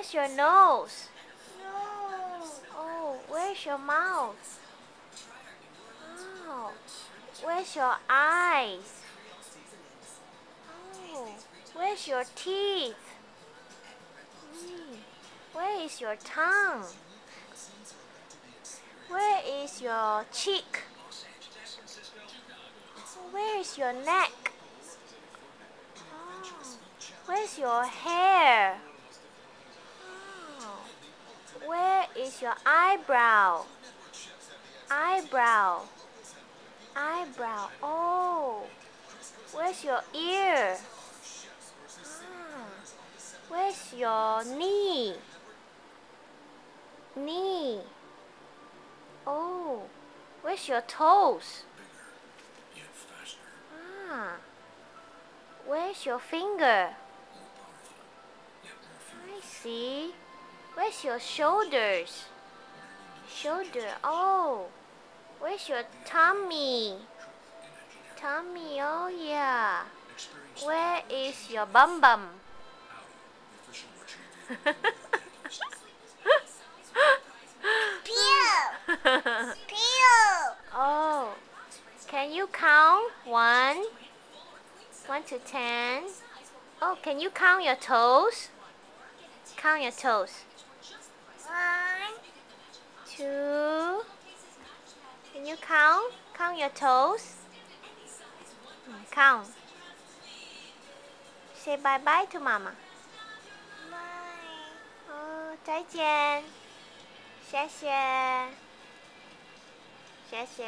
Where's your nose? No. Oh, where's your mouth? Oh, where's your eyes? Oh, where's your teeth? Where is your tongue? Where is your cheek? Where is your neck? Oh, where's your hair? Oh, where is your eyebrow? Eyebrow. Eyebrow. Oh, where's your ear? Where's your knee? Knee. Oh, where's your toes? Where's your finger? I see. Where's your shoulders? Shoulder. Oh, where's your tummy? Tummy. Oh yeah. Where is your bum bum? Pew. Pew. Oh, can you count 1 to 10? Oh, can you count your toes? Count your toes. 1, 2. Can you count? Count your toes. Count. Say bye bye to mama. bye. 哦，再见，谢谢，谢谢。